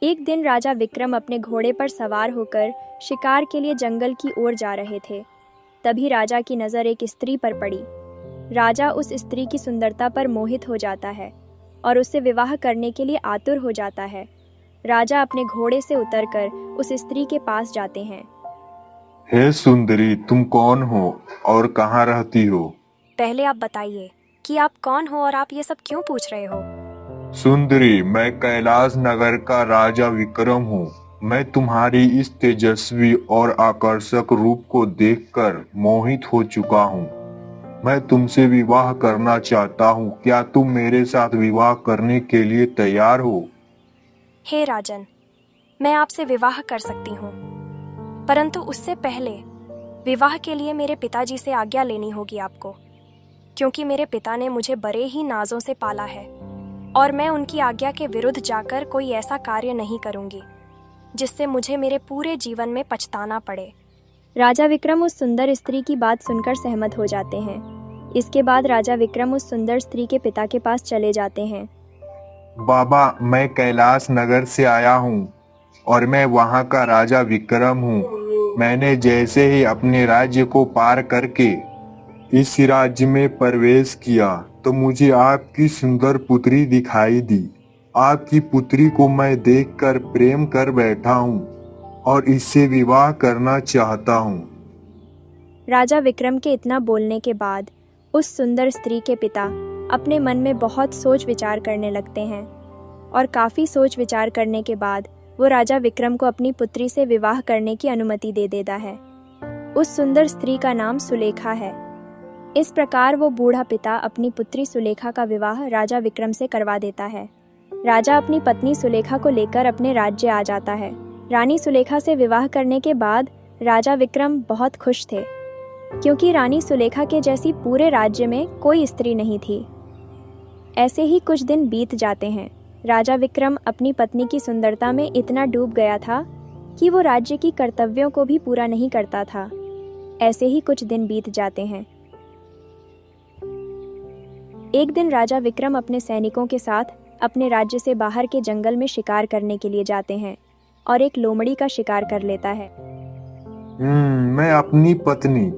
एक दिन राजा विक्रम अपने घोड़े पर सवार होकर शिकार के लिए जंगल की ओर जा रहे थे। तभी राजा की नज़र एक स्त्री पर पड़ी। राजा उस स्त्री की सुंदरता पर मोहित हो जाता है और उससे विवाह करने के लिए आतुर हो जाता है। राजा अपने घोड़े से उतरकर उस स्त्री के पास जाते हैं। हे सुंदरी, तुम कौन हो और कहाँ रहती हो? पहले आप बताइए कि आप कौन हो और आप ये सब क्यों पूछ रहे हो? सुंदरी, मैं कैलाश नगर का राजा विक्रम हूँ। मैं तुम्हारी इस तेजस्वी और आकर्षक रूप को देखकर मोहित हो चुका हूँ। मैं तुमसे विवाह करना चाहता हूँ। क्या तुम मेरे साथ विवाह करने के लिए तैयार हो? हे राजन, मैं आपसे विवाह कर सकती हूँ, परंतु उससे पहले विवाह के लिए मेरे पिताजी से आज्ञा लेनी होगी आपको, क्योंकि मेरे पिता ने मुझे बड़े ही नाजों से पाला है और मैं उनकी आज्ञा के विरुद्ध जाकर कोई ऐसा कार्य नहीं करूंगी जिससे मुझे मेरे पूरे जीवन में पछताना पड़े। राजा विक्रम उस सुंदर स्त्री की बात सुनकर सहमत हो जाते हैं। इसके बाद राजा विक्रम उस सुंदर स्त्री के पिता के पास चले जाते हैं। बाबा, मैं कैलाश नगर से आया हूँ और मैं वहाँ का राजा विक्रम हूँ। मैंने जैसे ही अपने राज्य को पार करके इस राज्य में प्रवेश किया तो मुझे आपकी सुंदर पुत्री दिखाई दी। आपकी पुत्री को मैं देखकर प्रेम कर बैठा हूँ और इससे विवाह करना चाहता हूँ। राजा विक्रम के इतना बोलने के बाद उस सुंदर स्त्री के पिता अपने मन में बहुत सोच विचार करने लगते हैं और काफ़ी सोच विचार करने के बाद वो राजा विक्रम को अपनी पुत्री से विवाह करने की अनुमति दे देता है। उस सुंदर स्त्री का नाम सुलेखा है। इस प्रकार वो बूढ़ा पिता अपनी पुत्री सुलेखा का विवाह राजा विक्रम से करवा देता है। राजा अपनी पत्नी सुलेखा को लेकर अपने राज्य आ जाता है। रानी सुलेखा से विवाह करने के बाद राजा विक्रम बहुत खुश थे, क्योंकि रानी सुलेखा के जैसी पूरे राज्य में कोई स्त्री नहीं थी। ऐसे ही कुछ दिन बीत जाते हैं। राजा विक्रम अपनी पत्नी की सुंदरता में इतना डूब गया था कि वो राज्य की कर्तव्यों को भी पूरा नहीं करता था। ऐसे ही कुछ दिन बीत जाते हैं। एक दिन राजा विक्रम अपने सैनिकों के साथ अपने राज्य से बाहर के जंगल में शिकार करने के लिए जाते हैं और एक लोमड़ी का शिकार कर लेता है। मैं अपनी पत्नी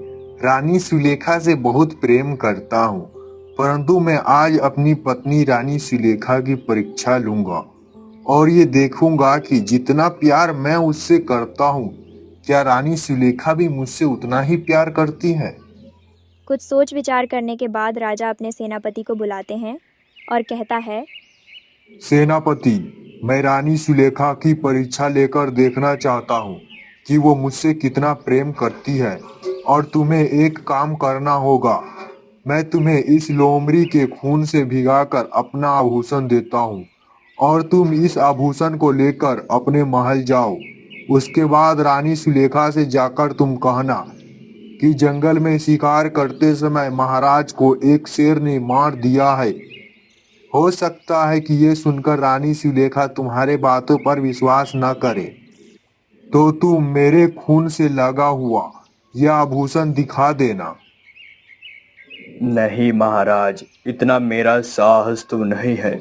रानी सुलेखा से बहुत प्रेम करता हूँ, परंतु मैं आज अपनी पत्नी रानी सुलेखा की परीक्षा लूंगा और ये देखूंगा कि जितना प्यार मैं उससे करता हूँ, क्या रानी सुलेखा भी मुझसे उतना ही प्यार करती है। कुछ सोच विचार करने के बाद राजा अपने सेनापति को बुलाते हैं और कहता है, सेनापति, मैं रानी सुलेखा की परीक्षा लेकर देखना चाहता हूँ कि वो मुझसे कितना प्रेम करती है, और तुम्हें एक काम करना होगा। मैं तुम्हें इस लोमड़ी के खून से भिगाकर अपना आभूषण देता हूँ और तुम इस आभूषण को लेकर अपने महल जाओ। उसके बाद रानी सुलेखा से जाकर तुम कहना कि जंगल में शिकार करते समय महाराज को एक शेर ने मार दिया है। हो सकता है कि ये सुनकर रानी सुलेखा तुम्हारे बातों पर विश्वास न करे, तो तुम मेरे खून से लगा हुआ यह आभूषण दिखा देना। नहीं महाराज, इतना मेरा साहस तो नहीं है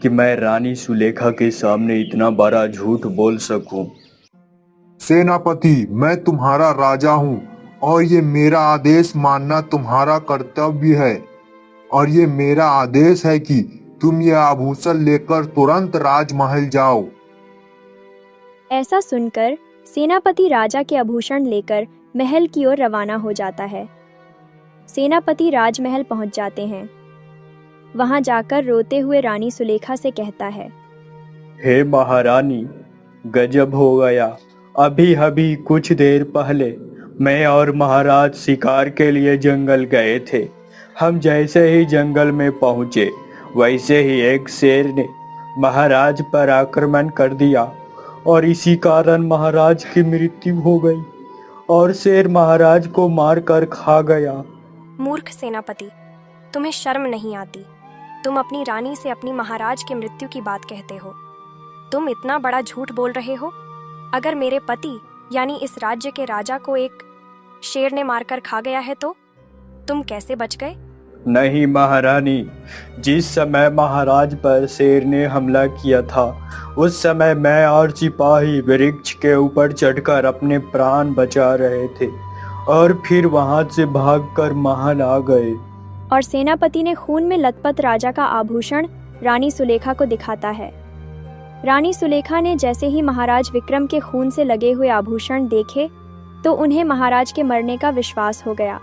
कि मैं रानी सुलेखा के सामने इतना बड़ा झूठ बोल सकूं। सेनापति, मैं तुम्हारा राजा हूँ और ये मेरा आदेश मानना तुम्हारा कर्तव्य है, और ये मेरा आदेश है कि तुम ये आभूषण लेकर तुरंत राजमहल जाओ। ऐसा सुनकर सेनापति राजा के आभूषण लेकर महल की ओर रवाना हो जाता है। सेनापति राजमहल पहुंच जाते हैं। वहां जाकर रोते हुए रानी सुलेखा से कहता है, हे महारानी, गजब हो गया। अभी अभी कुछ देर पहले मैं और महाराज शिकार के लिए जंगल गए थे। हम जैसे ही जंगल में पहुंचे, वैसे ही एक शेर ने महाराज पर आक्रमण कर दिया और इसी कारण महाराज की मृत्यु हो गई और शेर महाराज को मारकर खा गया। मूर्ख सेनापति, तुम्हें शर्म नहीं आती? तुम अपनी रानी से अपनी महाराज की मृत्यु की बात कहते हो। तुम इतना बड़ा झूठ बोल रहे हो। अगर मेरे पति यानी इस राज्य के राजा को एक शेर ने मारकर खा गया है तो तुम कैसे बच गए? नहीं महारानी, जिस समय महाराज पर शेर ने हमला किया था उस समय मैं और सिपाही वृक्ष के ऊपर चढ़कर अपने प्राण बचा रहे थे और फिर वहां से भागकर महल आ गए। और सेनापति ने खून में लथपथ राजा का आभूषण रानी सुलेखा को दिखाता है। रानी सुलेखा ने जैसे ही महाराज विक्रम के खून से लगे हुए आभूषण देखे तो उन्हें महाराज के मरने का विश्वास हो गया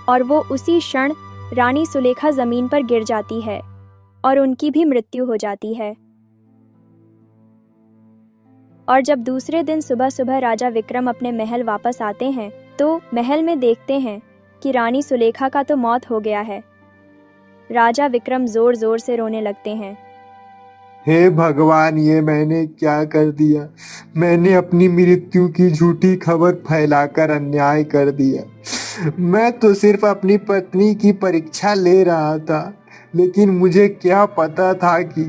और वो उसी क्षण रानी सुलेखा जमीन पर गिर जाती है और उनकी भी मृत्यु हो जाती है। और जब दूसरे दिन सुबह सुबह राजा विक्रम अपने महल वापस आते हैं तो महल में देखते हैं कि रानी सुलेखा का तो मौत हो गया है। राजा विक्रम जोर जोर से रोने लगते हैं। हे भगवान, ये मैंने क्या कर दिया? मैंने अपनी मृत्यु की झूठी खबर फैलाकर अन्याय कर दिया। मैं तो सिर्फ अपनी पत्नी की परीक्षा ले रहा था, लेकिन मुझे क्या पता था कि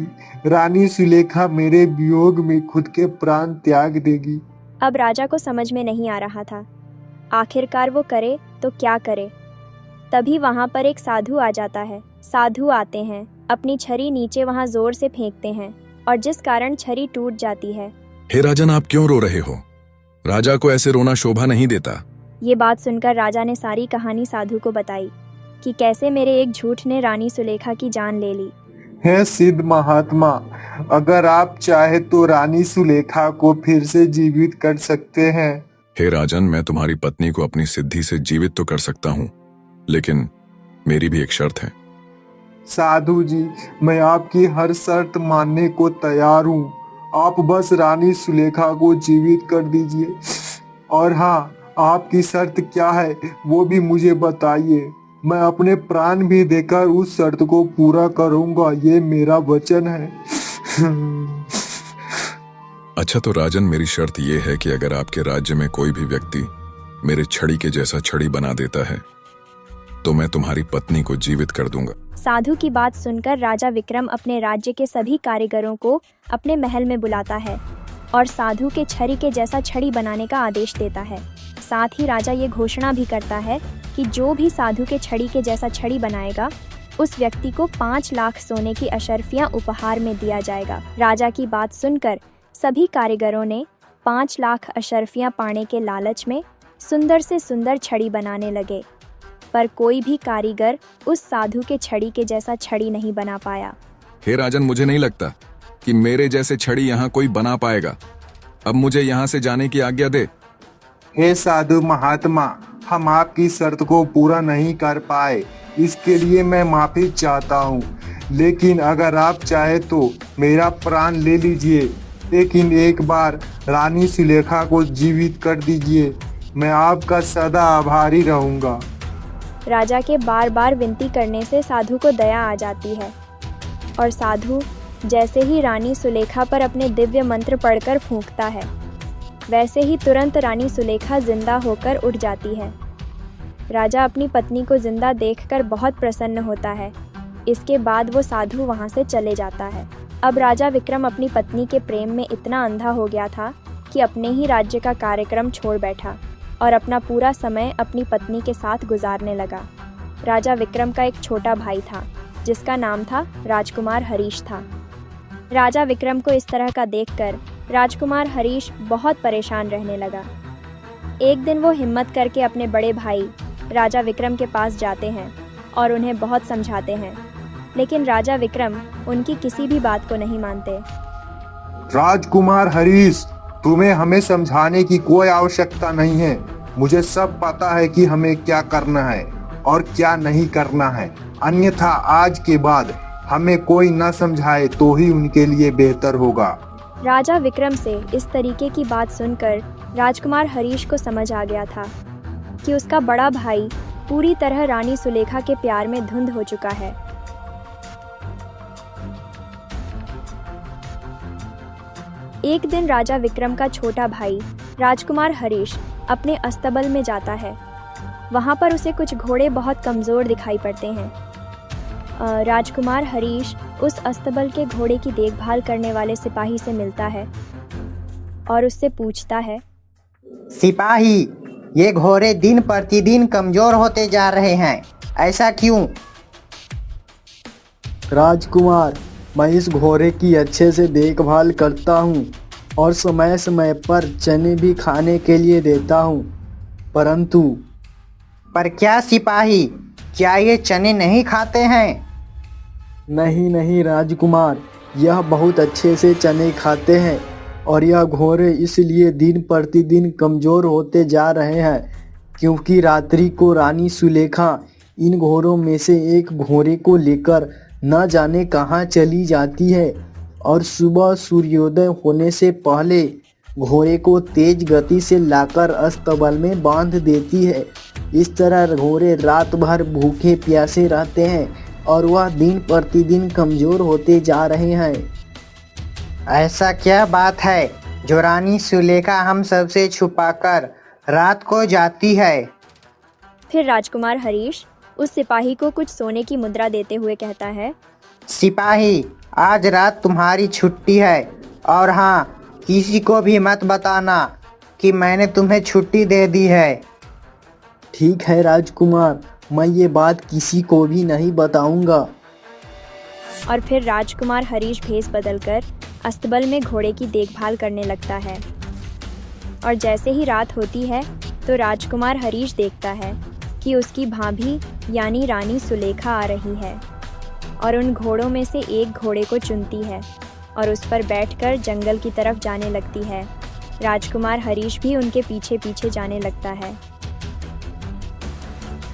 रानी सुलेखा मेरे वियोग में खुद के प्राण त्याग देगी। अब राजा को समझ में नहीं आ रहा था आखिरकार वो करे तो क्या करे। तभी वहां पर एक साधु आ जाता है। साधु आते हैं, अपनी छड़ी नीचे वहां जोर से फेंकते हैं और जिस कारण छड़ी टूट जाती है। हे राजन, आप क्यों रो रहे हो? राजा को ऐसे रोना शोभा नहीं देता। ये बात सुनकर राजा ने सारी कहानी साधु को बताई कि कैसे मेरे एक झूठ ने रानी सुलेखा की जान ले ली। हे सिद्ध महात्मा, अगर आप चाहे तो रानी सुलेखा को फिर से जीवित कर सकते हैं। हे राजन, मैं तुम्हारी पत्नी को अपनी सिद्धि से जीवित तो कर सकता हूँ, लेकिन मेरी भी एक शर्त है। साधु जी, मैं आपकी हर शर्त मानने को तैयार हूँ। आप बस रानी सुलेखा को जीवित कर दीजिए। और हाँ, आपकी शर्त क्या है वो भी मुझे बताइए। मैं अपने प्राण भी देकर उस शर्त को पूरा करूँगा, ये मेरा वचन है। अच्छा तो राजन, मेरी शर्त यह है कि अगर आपके राज्य में कोई भी व्यक्ति मेरे छड़ी के जैसा छड़ी बना देता है तो मैं तुम्हारी पत्नी को जीवित कर दूंगा। साधु की बात सुनकर राजा विक्रम अपने राज्य के सभी कारीगरों को अपने महल में बुलाता है और साधु के छड़ी के जैसा छड़ी बनाने का आदेश देता है। साथ ही राजा ये घोषणा भी करता है कि जो भी साधु के छड़ी के जैसा छड़ी बनाएगा उस व्यक्ति को 5 लाख सोने की अशर्फियां उपहार में दिया जाएगा। राजा की बात सुनकर सभी कारीगरों ने 5 लाख अशर्फियां पाने के लालच में सुंदर से सुंदर छड़ी बनाने लगे, पर कोई भी कारीगर उस साधु के छड़ी के जैसा छड़ी नहीं बना पाया। हे राजन, मुझे नहीं लगता कि मेरे जैसे छड़ी यहाँ कोई बना पाएगा। अब मुझे यहाँ से जाने की आज्ञा दे। हे साधु महात्मा, हम आपकी शर्त को पूरा नहीं कर पाए, इसके लिए मैं माफी चाहता हूँ। लेकिन अगर आप चाहे तो मेरा प्राण ले लीजिए, लेकिन एक बार रानी सुलेखा को जीवित कर दीजिए। मैं आपका सदा आभारी रहूँगा। राजा के बार बार विनती करने से साधु को दया आ जाती है और साधु जैसे ही रानी सुलेखा पर अपने दिव्य मंत्र पढ़कर फूंकता है, वैसे ही तुरंत रानी सुलेखा जिंदा होकर उठ जाती है। राजा अपनी पत्नी को जिंदा देखकर बहुत प्रसन्न होता है। इसके बाद वो साधु वहाँ से चले जाता है। अब राजा विक्रम अपनी पत्नी के प्रेम में इतना अंधा हो गया था कि अपने ही राज्य का कार्यक्रम छोड़ बैठा और अपना पूरा समय अपनी पत्नी के साथ गुजारने लगा। राजा विक्रम का एक छोटा भाई था जिसका नाम था राजकुमार हरीश था। राजा विक्रम को इस तरह का देखकर राजकुमार हरीश बहुत परेशान रहने लगा। एक दिन वो हिम्मत करके अपने बड़े भाई राजा विक्रम के पास जाते हैं और उन्हें बहुत समझाते हैं, लेकिन राजा विक्रम उनकी किसी भी बात को नहीं मानते। राजकुमार हरीश, तुम्हें हमें समझाने की कोई आवश्यकता नहीं है। मुझे सब पता है कि हमें क्या करना है और क्या नहीं करना है। अन्यथा आज के बाद हमें कोई न समझाए तो ही उनके लिए बेहतर होगा। राजा विक्रम से इस तरीके की बात सुनकर राजकुमार हरीश को समझ आ गया था कि उसका बड़ा भाई पूरी तरह रानी सुलेखा के प्यार में धुंध हो चुका है। एक दिन राजा विक्रम का छोटा भाई राजकुमार हरीश अपने अस्तबल में जाता है। वहाँ पर उसे कुछ घोड़े बहुत कमज़ोर दिखाई पड़ते हैं। राजकुमार हरीश उस अस्तबल के घोड़े की देखभाल करने वाले सिपाही से मिलता है और उससे पूछता है, सिपाही, ये घोड़े दिन प्रतिदिन कमजोर होते जा रहे हैं, ऐसा क्यों? राजकुमार, मैं इस घोड़े की अच्छे से देखभाल करता हूँ और समय समय पर चने भी खाने के लिए देता हूँ, परंतु पर क्या सिपाही, क्या ये चने नहीं खाते हैं? नहीं नहीं राजकुमार, यह बहुत अच्छे से चने खाते हैं और यह घोड़े इसलिए दिन प्रतिदिन कमज़ोर होते जा रहे हैं क्योंकि रात्रि को रानी सुलेखा इन घोड़ों में से एक घोड़े को लेकर न जाने कहाँ चली जाती है और सुबह सूर्योदय होने से पहले घोड़े को तेज गति से लाकर अस्तबल में बांध देती है। इस तरह घोड़े रात भर भूखे प्यासे रहते हैं और वह दिन प्रतिदिन कमज़ोर होते जा रहे हैं। ऐसा क्या बात है जो रानी सुलेखा हम सबसे छुपाकर रात को जाती है? फिर राजकुमार हरीश उस सिपाही को कुछ सोने की मुद्रा देते हुए कहता है, सिपाही, आज रात तुम्हारी छुट्टी है और हाँ, किसी को भी मत बताना कि मैंने तुम्हें छुट्टी दे दी है। ठीक है राजकुमार, मैं ये बात किसी को भी नहीं बताऊंगा। और फिर राजकुमार हरीश भेष बदलकर अस्तबल में घोड़े की देखभाल करने लगता है। और जैसे ही रात होती है तो राजकुमार हरीश देखता है कि उसकी भाभी यानी रानी सुलेखा आ रही है और उन घोड़ों में से एक घोड़े को चुनती है और उस पर बैठकर जंगल की तरफ जाने लगती है। राजकुमार हरीश भी उनके पीछे पीछे जाने लगता है।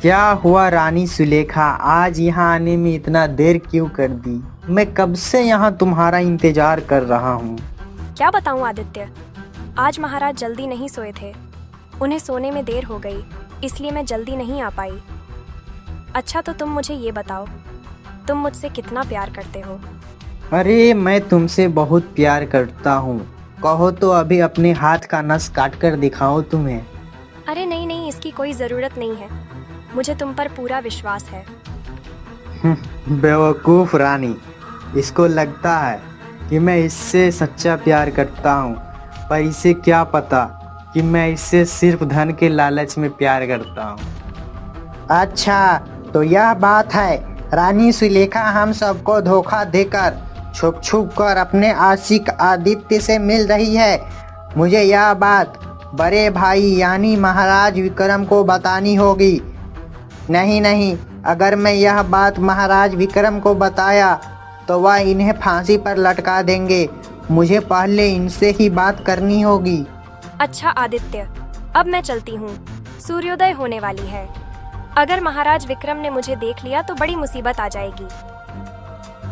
क्या हुआ रानी सुलेखा, आज यहाँ आने में इतना देर क्यों कर दी? मैं कब से यहाँ तुम्हारा इंतजार कर रहा हूँ। क्या बताऊं आदित्य, आज महाराज जल्दी नहीं सोए थे, उन्हें सोने में देर हो गई, इसलिए मैं जल्दी नहीं आ पाई। अच्छा तो तुम मुझे ये बताओ, तुम मुझसे कितना प्यार करते हो? अरे मैं तुमसे बहुत प्यार करता हूँ, कहो तो अभी अपने हाथ का नस काट कर दिखाओ तुम्हें। अरे नहीं नहीं, इसकी कोई ज़रूरत नहीं है, मुझे तुम पर पूरा विश्वास है। बेवकूफ़ रानी, इसको लगता है कि मैं इससे सच्चा प्यार करता हूँ, पर इसे क्या पता कि मैं इससे सिर्फ धन के लालच में प्यार करता हूँ। अच्छा तो यह बात है, रानी सुलेखा हम सबको धोखा देकर छुप छुप कर अपने आशिक आदित्य से मिल रही है। मुझे यह बात बड़े भाई यानी महाराज विक्रम को बतानी होगी। नहीं नहीं, अगर मैं यह बात महाराज विक्रम को बताया तो वह इन्हें फांसी पर लटका देंगे। मुझे पहले इनसे ही बात करनी होगी। अच्छा आदित्य, अब मैं चलती हूँ, सूर्योदय होने वाली है। अगर महाराज विक्रम ने मुझे देख लिया तो बड़ी मुसीबत आ जाएगी।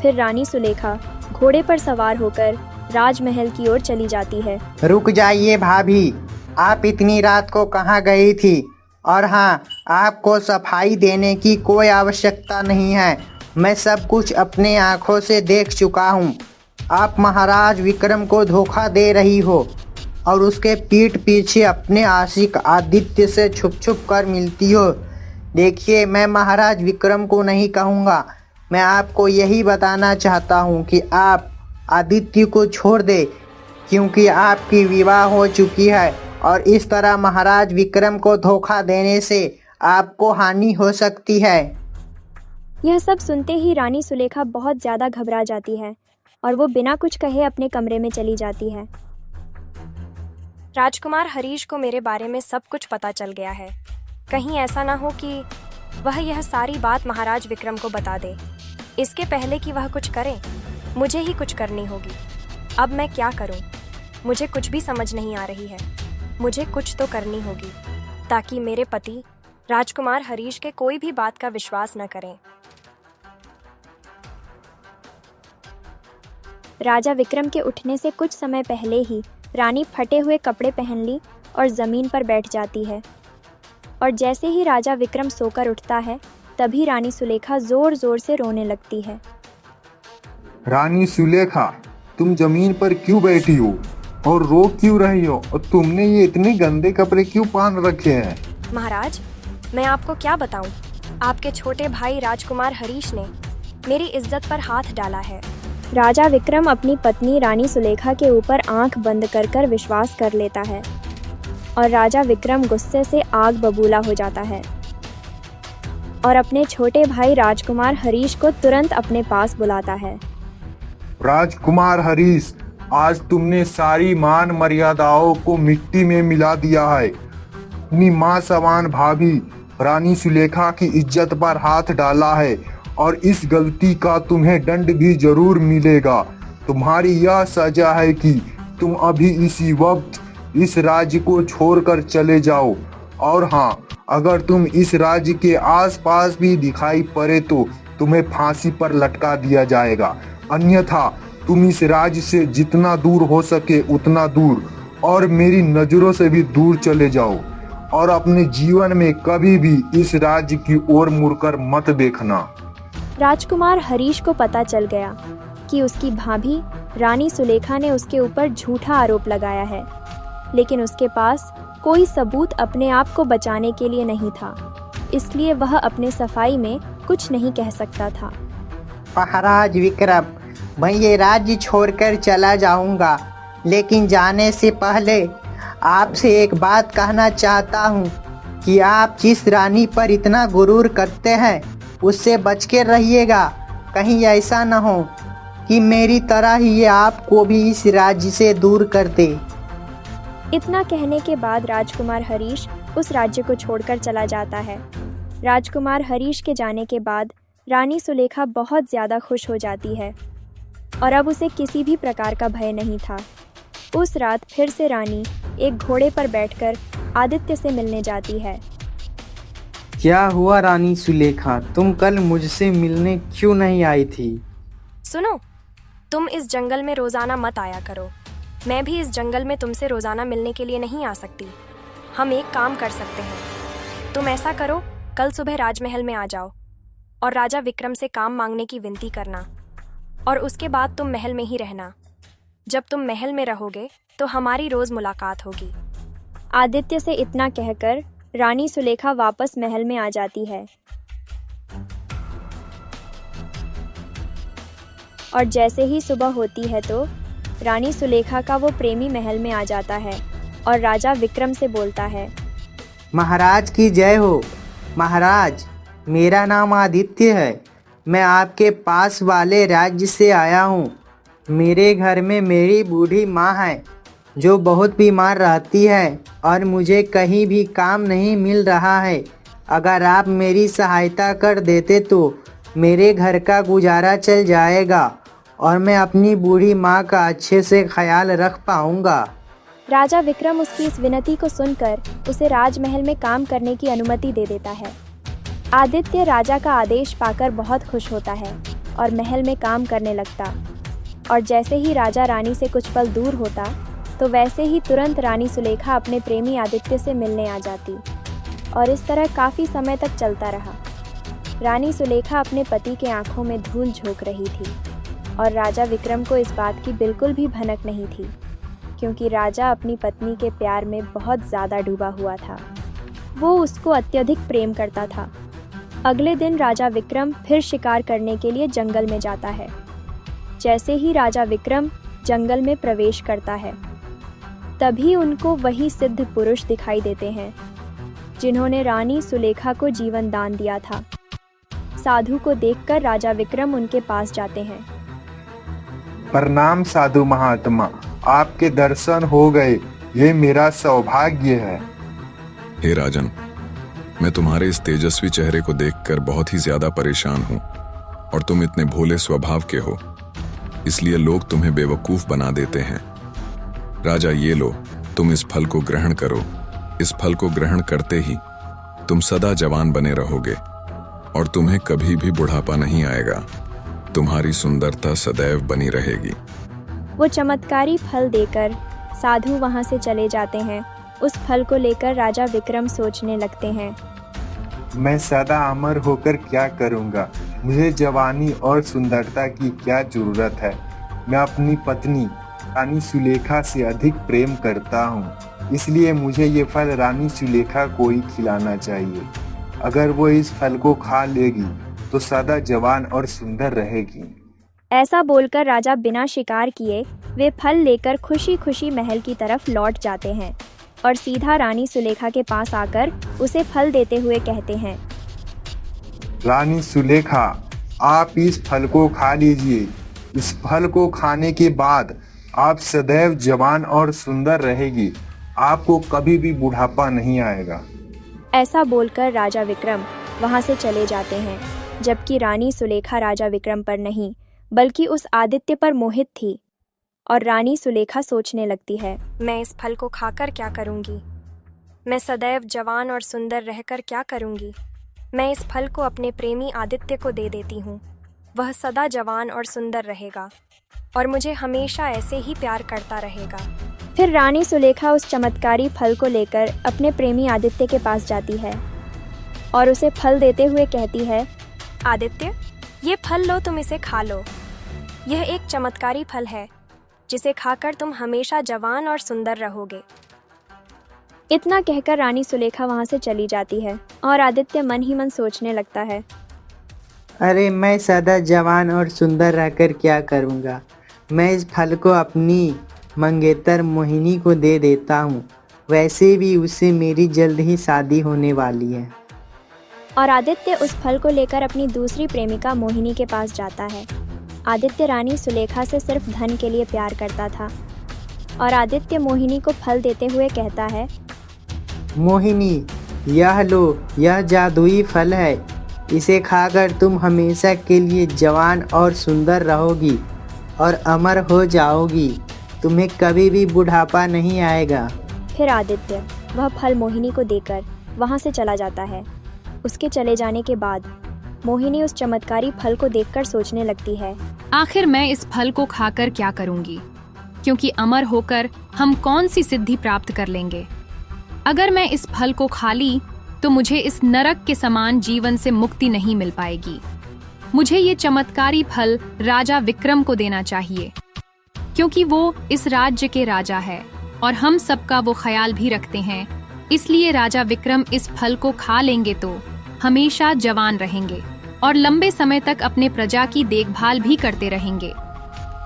फिर रानी सुलेखा घोड़े पर सवार होकर राजमहल की ओर चली जाती है। रुक जाइए भाभी, आप इतनी रात को कहाँ गई थी? और हाँ, आपको सफाई देने की कोई आवश्यकता नहीं है, मैं सब कुछ अपने आँखों से देख चुका हूँ। आप महाराज विक्रम को धोखा दे रही हो और उसके पीठ पीछे अपने आशिक आदित्य से छुप छुप कर मिलती हो। देखिए, मैं महाराज विक्रम को नहीं कहूँगा, मैं आपको यही बताना चाहता हूँ कि आप आदित्य को छोड़ दे, क्योंकि आपकी विवाह हो चुकी है और इस तरह महाराज विक्रम को धोखा देने से आपको हानि हो सकती है। यह सब सुनते ही रानी सुलेखा बहुत ज़्यादा घबरा जाती है और वो बिना कुछ कहे अपने कमरे में चली जाती है। राजकुमार हरीश को मेरे बारे में सब कुछ पता चल गया है, कहीं ऐसा ना हो कि वह यह सारी बात महाराज विक्रम को बता दे। इसके पहले कि वह कुछ करे, मुझे ही कुछ करनी होगी। अब मैं क्या करूं? मुझे कुछ भी समझ नहीं आ रही है। मुझे कुछ तो करनी होगी ताकि मेरे पति राजकुमार हरीश के कोई भी बात का विश्वास न करें। राजा विक्रम के उठने से कुछ समय पहले ही रानी फटे हुए कपड़े पहन ली और ज़मीन पर बैठ जाती है। और जैसे ही राजा विक्रम सोकर उठता है, तभी रानी सुलेखा ज़ोर ज़ोर से रोने लगती है। रानी सुलेखा, तुम जमीन पर क्यों बैठी हो और रो क्यों रही हो? और तुमने ये इतने गंदे कपड़े क्यों पहन रखे हैं? महाराज, मैं आपको क्या बताऊं? आपके छोटे भाई राजकुमार हरीश ने मेरी इज्जत पर हाथ डाला है। राजा विक्रम अपनी पत्नी रानी सुलेखा के ऊपर आंख बंद कर विश्वास कर लेता है। और राजा विक्रम गुस्से से आग बबूला हो जाता है और अपने छोटे भाई राजकुमार हरीश को तुरंत अपने पास बुलाता है। राजकुमार हरीश, आज तुमने सारी मान मर्यादाओं को मिट्टी में मिला दिया है। अपनी माँ समान भाभी रानी सुलेखा की इज्जत पर हाथ डाला है और इस गलती का तुम्हें दंड भी जरूर मिलेगा। तुम्हारी यह सजा है कि तुम अभी इसी वक्त इस राज्य को छोड़कर चले जाओ, और हाँ, अगर तुम इस राज्य के आसपास भी दिखाई पड़े तो तुम्हें फांसी पर लटका दिया जाएगा। अन्यथा तुम इस राज्य से जितना दूर हो सके उतना दूर और मेरी नजरों से भी दूर चले जाओ, और अपने जीवन में कभी भी इस राज्य की ओर मुड़कर मत देखना। राजकुमार हरीश को पता चल गया कि उसकी भाभी रानी सुलेखा ने उसके ऊपर झूठा आरोप लगाया है, लेकिन उसके पास कोई सबूत अपने आप को बचाने के लिए नहीं था, इसलिए वह अपने सफाई में कुछ नहीं कह सकता था। महाराज विक्रम, मैं ये राज्य छोड़कर चला जाऊंगा, लेकिन जाने से पहले आपसे एक बात कहना चाहता हूँ कि आप जिस रानी पर इतना गुरूर करते हैं उससे बच के रहिएगा। कहीं ऐसा न हो कि मेरी तरह ही ये आपको भी इस राज्य से दूर कर दे। इतना कहने के बाद राजकुमार हरीश उस राज्य को छोड़कर चला जाता है। राजकुमार हरीश के जाने के बाद रानी सुलेखा बहुत ज़्यादा खुश हो जाती है और अब उसे किसी भी प्रकार का भय नहीं था। उस रात फिर से रानी एक घोड़े पर बैठकर आदित्य से मिलने जाती है। क्या हुआ रानी सुलेखा, तुम कल मुझसे मिलने क्यों नहीं आई थी? सुनो, तुम इस जंगल में रोजाना मत आया करो। मैं भी इस जंगल में तुमसे रोजाना मिलने के लिए नहीं आ सकती। हम एक काम कर सकते हैं, तुम ऐसा करो, कल सुबह राजमहल में आ जाओ और राजा विक्रम से काम मांगने की विनती करना, और उसके बाद तुम महल में ही रहना। जब तुम महल में रहोगे तो हमारी रोज मुलाकात होगी। आदित्य से इतना कहकर रानी सुलेखा वापस महल में आ जाती है और जैसे ही सुबह होती है तो रानी सुलेखा का वो प्रेमी महल में आ जाता है और राजा विक्रम से बोलता है, महाराज की जय हो। महाराज, मेरा नाम आदित्य है। मैं आपके पास वाले राज्य से आया हूँ। मेरे घर में मेरी बूढ़ी माँ है जो बहुत बीमार रहती है और मुझे कहीं भी काम नहीं मिल रहा है। अगर आप मेरी सहायता कर देते तो मेरे घर का गुजारा चल जाएगा और मैं अपनी बूढ़ी माँ का अच्छे से ख्याल रख पाऊँगा। राजा विक्रम उसकी इस विनती को सुनकर उसे राजमहल में काम करने की अनुमति दे देता है। आदित्य राजा का आदेश पाकर बहुत खुश होता है और महल में काम करने लगता, और जैसे ही राजा रानी से कुछ पल दूर होता तो वैसे ही तुरंत रानी सुलेखा अपने प्रेमी आदित्य से मिलने आ जाती, और इस तरह काफ़ी समय तक चलता रहा। रानी सुलेखा अपने पति के आंखों में धूल झोंक रही थी और राजा विक्रम को इस बात की बिल्कुल भी भनक नहीं थी, क्योंकि राजा अपनी पत्नी के प्यार में बहुत ज़्यादा डूबा हुआ था। वो उसको अत्यधिक प्रेम करता था। अगले दिन राजा विक्रम फिर शिकार करने के लिए जंगल में जाता है। जैसे ही राजा विक्रम जंगल में प्रवेश करता है तभी उनको वही सिद्ध पुरुष दिखाई देते हैं जिन्होंने रानी सुलेखा को जीवन दान दिया था। साधु को देखकर राजा विक्रम उनके पास जाते हैं। प्रणाम साधु महात्मा, आपके दर्शन हो गए, ये मेरा सौभाग्य है। हे राजन, मैं तुम्हारे इस तेजस्वी चेहरे को देखकर बहुत ही ज्यादा परेशान हूँ, और तुम इतने भोले स्वभाव के हो, इसलिए लोग तुम्हें बेवकूफ बना देते हैं। राजा, ये लो, तुम इस फल को ग्रहण करो। इस फल को ग्रहण करते ही तुम सदा जवान बने रहोगे और तुम्हें कभी भी बुढ़ापा नहीं आएगा। तुम्हारी सुंदरता सदैव बनी रहेगी। वो चमत्कारी फल देकर साधु वहां से चले जाते हैं। उस फल को लेकर राजा विक्रम सोचने लगते हैं, मैं सदा अमर होकर क्या करूँगा? मुझे जवानी और सुंदरता की क्या जरूरत है? मैं अपनी पत्नी रानी सुलेखा से अधिक प्रेम करता हूँ, इसलिए मुझे ये फल रानी सुलेखा को ही खिलाना चाहिए। अगर वो इस फल को खा लेगी तो सदा जवान और सुंदर रहेगी। ऐसा बोलकर राजा बिना शिकार किए वे फल लेकर खुशी खुशी महल की तरफ लौट जाते हैं। और सीधा रानी सुलेखा के पास आकर उसे फल देते हुए कहते हैं। रानी सुलेखा, आप इस फल को खा लीजिए। इस फल को खाने के बाद आप सदैव जवान और सुंदर रहेगी। आपको कभी भी बुढ़ापा नहीं आएगा। ऐसा बोलकर राजा विक्रम वहां से चले जाते हैं, जबकि रानी सुलेखा राजा विक्रम पर नहीं बल्कि उस आदित्य पर मोहित थी। और रानी सुलेखा सोचने लगती है, मैं इस फल को खाकर क्या करूंगी? मैं सदैव जवान और सुंदर रहकर क्या करूंगी? मैं इस फल को अपने प्रेमी आदित्य को दे देती हूँ। वह सदा जवान और सुंदर रहेगा और मुझे हमेशा ऐसे ही प्यार करता रहेगा। फिर रानी सुलेखा उस चमत्कारी फल को लेकर अपने प्रेमी आदित्य के पास जाती है और उसे फल देते हुए कहती है, आदित्य, ये फल लो, तुम इसे खा लो। यह एक चमत्कारी फल है जिसे खाकर तुम हमेशा जवान और सुंदर रहोगे। इतना कहकर रानी सुलेखा वहां से चली जाती है और आदित्य मन ही मन सोचने लगता है, अरे मैं सदा जवान और सुंदर रहकर क्या करूँगा। मैं इस फल को अपनी मंगेतर मोहिनी को दे देता हूँ। वैसे भी उससे मेरी जल्द ही शादी होने वाली है। और आदित्य उस फल को लेकर अपनी दूसरी प्रेमिका मोहिनी के पास जाता है। आदित्य रानी सुलेखा से सिर्फ धन के लिए प्यार करता था और आदित्य मोहिनी को फल देते हुए कहता है, मोहिनी, यह लो, यह जादुई फल है। इसे खाकर तुम हमेशा के लिए जवान और सुंदर रहोगी और अमर हो जाओगी। तुम्हें कभी भी बुढ़ापा नहीं आएगा। फिर आदित्य वह फल मोहिनी को देकर वहां से चला जाता है। उसके चले जाने के बाद मोहिनी उस चमत्कारी फल को देखकर सोचने लगती है, आखिर मैं इस फल को खाकर क्या करूंगी? क्योंकि अमर होकर हम कौन सी सिद्धि प्राप्त कर लेंगे? अगर मैं इस फल को खा ली तो मुझे इस नरक के समान जीवन से मुक्ति नहीं मिल पाएगी। मुझे ये चमत्कारी फल राजा विक्रम को देना चाहिए, क्योंकि वो इस राज्य के राजा है और हम सबका वो ख्याल भी रखते हैं। इसलिए राजा विक्रम इस फल को खा लेंगे तो हमेशा जवान रहेंगे और लंबे समय तक अपने प्रजा की देखभाल भी करते रहेंगे।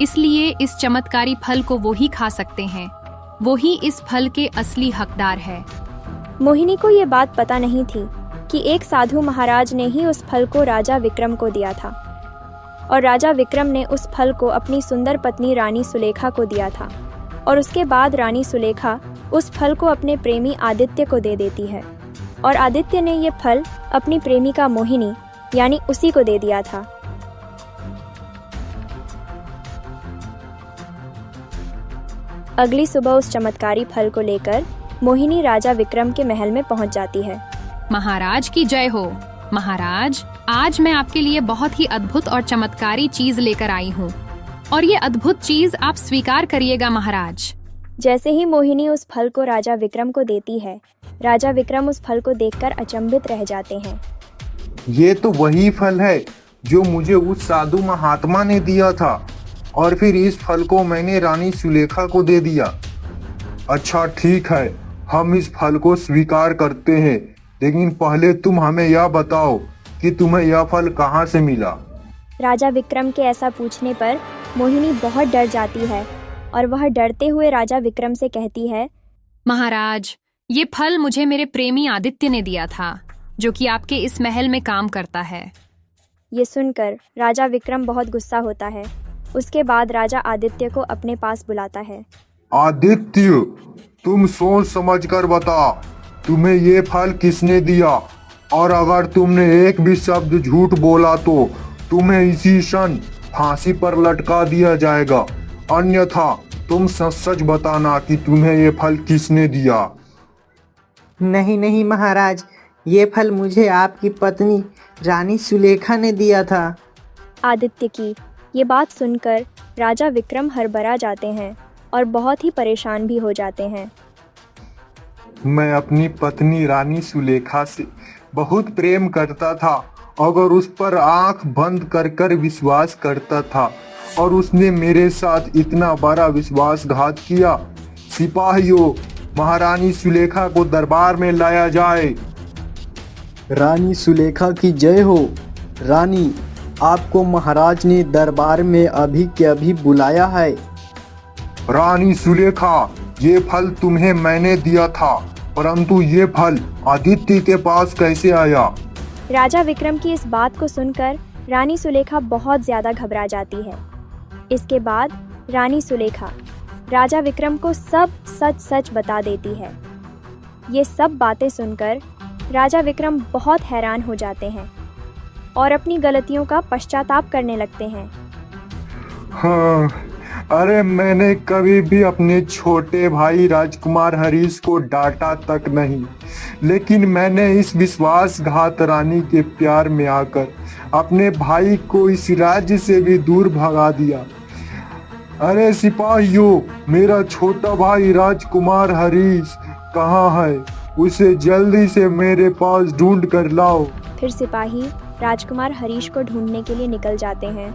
इसलिए इस चमत्कारी फल को वो ही खा सकते हैं। वो ही इस फल के असली हकदार है। मोहिनी को ये बात पता नहीं थी कि एक साधु महाराज ने ही उस फल को राजा विक्रम को दिया था और राजा विक्रम ने उस फल को अपनी सुंदर पत्नी रानी सुलेखा को दिया था और उसके बाद रानी सुलेखा उस फल को अपने प्रेमी आदित्य को दे देती है और आदित्य ने ये फल अपनी प्रेमिका मोहिनी यानी उसी को दे दिया था। अगली सुबह उस चमत्कारी फल को लेकर मोहिनी राजा विक्रम के महल में पहुंच जाती है। महाराज की जय हो। महाराज, आज मैं आपके लिए बहुत ही अद्भुत और चमत्कारी चीज लेकर आई हूँ और ये अद्भुत चीज आप स्वीकार करिएगा महाराज। जैसे ही मोहिनी उस फल को राजा विक्रम को देती है, राजा विक्रम उस फल को देखकर अचंभित रह जाते हैं। ये तो वही फल है जो मुझे उस साधु महात्मा ने दिया था और फिर इस फल को मैंने रानी सुलेखा को दे दिया। अच्छा ठीक है, हम इस फल को स्वीकार करते हैं, लेकिन पहले तुम हमें यह बताओ कि तुम्हें यह फल कहाँ से मिला। राजा विक्रम के ऐसा पूछने पर मोहिनी बहुत डर जाती है और वह डरते हुए राजा विक्रम से कहती है, महाराज, ये फल मुझे मेरे प्रेमी आदित्य ने दिया था, जो कि आपके इस महल में काम करता है। ये सुनकर राजा विक्रम बहुत गुस्सा होता है। उसके बाद राजा आदित्य को अपने पास बुलाता है। आदित्य, तुम सोच समझ कर बता, तुम्हें ये फल किसने दिया, और अगर तुमने एक भी शब्द झूठ बोला तो तुम्हें इसी क्षण फांसी पर लटका दिया जाएगा। अन्यथा तुम सच सच बताना कि तुम्हें ये फल किसने दिया। नहीं नहीं महाराज, ये फल मुझे आपकी पत्नी रानी सुलेखा ने दिया था। आदित्य की ये बात सुनकर राजा विक्रम हड़बड़ा जाते हैं और बहुत ही परेशान भी हो जाते हैं। मैं अपनी पत्नी रानी सुलेखा से बहुत प्रेम करता था, अगर उस पर आंख बंद कर कर विश्वास करता था और उसने मेरे साथ इतना बड़ा विश्वासघात किया। सिपाहियों, महारानी सुलेखा को दरबार में लाया जाए। रानी सुलेखा की जय हो। रानी, आपको महाराज ने दरबार में अभी के अभी बुलाया है। रानी सुलेखा, ये फल तुम्हें मैंने दिया था, परंतु ये फल आदित्य के पास कैसे आया? राजा विक्रम की इस बात को सुनकर रानी सुलेखा बहुत ज्यादा घबरा जाती है। इसके बाद रानी सुलेखा राजा विक्रम को सब सच सच बता देती है। ये सब बातें सुनकर राजा विक्रम बहुत हैरान हो जाते हैं और अपनी गलतियों का पश्चाताप करने लगते हैं। हाँ, अरे मैंने कभी भी अपने छोटे भाई राजकुमार हरीश को डांटा तक नहीं, लेकिन मैंने इस विश्वासघात रानी के प्यार में आकर अपने भाई को इस राज्य से भी दूर भगा दिया। अरे सिपाहियों, मेरा छोटा भाई राजकुमार हरीश कहाँ है? उसे जल्दी से मेरे पास ढूंढ कर लाओ। फिर सिपाही राजकुमार हरीश को ढूंढने के लिए निकल जाते हैं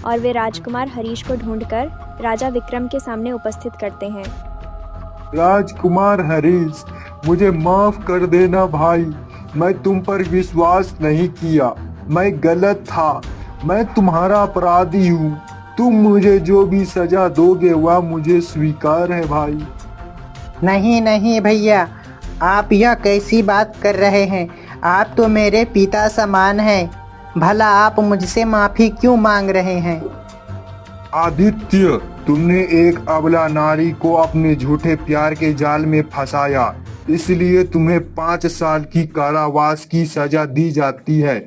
और वे राजकुमार हरीश को ढूंढकर राजा विक्रम के सामने उपस्थित करते हैं। राजकुमार हरीश, मुझे माफ कर देना भाई, मैं तुम पर विश्वास नहीं किया, मैं गलत था, मैं तुम्हारा अपराधी हूँ। तुम मुझे जो भी सजा दोगे वह मुझे स्वीकार है भाई। नहीं नहीं भैया, आप यह कैसी बात कर रहे हैं? आप तो मेरे पिता समान हैं, भला आप मुझसे माफी क्यों मांग रहे हैं? आदित्य, तुमने एक अबला नारी को अपने झूठे प्यार के जाल में फंसाया, इसलिए तुम्हें 5 साल की कारावास की सजा दी जाती है।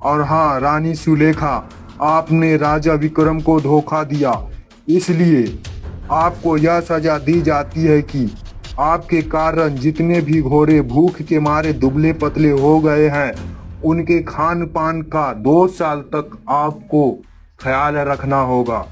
और हाँ रानी सुलेखा, आपने राजा विक्रम को धोखा दिया, इसलिए आपको यह सजा दी जाती है कि आपके कारण जितने भी घोड़े भूख के मारे दुबले पतले हो गए हैं, उनके खान पान का 2 साल तक आपको ख्याल रखना होगा।